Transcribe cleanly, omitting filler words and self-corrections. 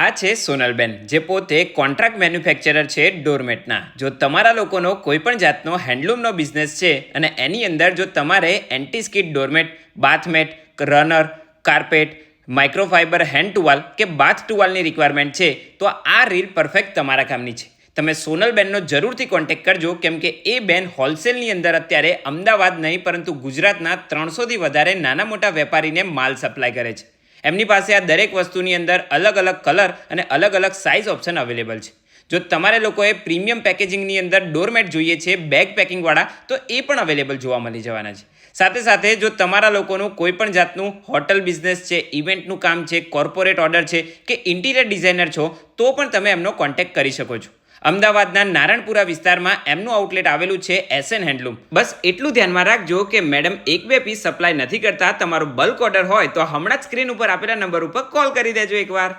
આ છે સોનલબેન, જે પોતે કોન્ટ્રાક્ટ મેન્યુફેક્ચરર છે ડોરમેટના. જો તમારા લોકોનો કોઈ પણ જાતનો હેન્ડલૂમનો બિઝનેસ છે અને એની અંદર જો તમારે anti skid doormat, bathmat, runner, carpet, microfibre hand towel કે બાથ ટુવાલની રિક્વાયરમેન્ટ છે, તો આ રીલ પરફેક્ટ તમારા કામની છે. તમે સોનલબેનનો જરૂરથી કોન્ટેક્ટ કરજો, કેમ કે એ બેન હોલસેલની અંદર અત્યારે અમદાવાદ નહીં પરંતુ ગુજરાતના 300થી વધારે નાના મોટા વેપારીને માલ સપ્લાય કરે છે. એમની પાસે આ દરેક વસ્તુની અંદર અલગ અલગ કલર અને અલગ અલગ સાઇઝ ઓપ્શન અવેલેબલ છે. જો તમારે લોકોએ પ્રીમિયમ પેકેજિંગની અંદર ડોરમેટ જોઈએ છે બેગ પેકિંગવાળા, તો એ પણ અવેલેબલ જોવા મળી જવાના છે. સાથે સાથે જો તમારા લોકોનું કોઈ પણ જાતનું હોટલ બિઝનેસ છે, ઇવેન્ટનું કામ છે, કોર્પોરેટ ઓર્ડર છે કે ઇન્ટિરિયર ડિઝાઇનર છો, તો પણ તમે એમનો કોન્ટેક્ટ કરી શકો છો. અમદાવાદના નારણપુરા વિસ્તારમાં એમનું આઉટલેટ આવેલું છે એસએન હેન્ડલૂમ. બસ એટલું ધ્યાનમાં રાખજો કે મેડમ 1-2 પીસ સપ્લાય નથી કરતા. તમારો બલ્ક ઓર્ડર હોય તો હમણાં જ સ્ક્રીન ઉપર આપેલા નંબર ઉપર કોલ કરી દેજો એકવાર.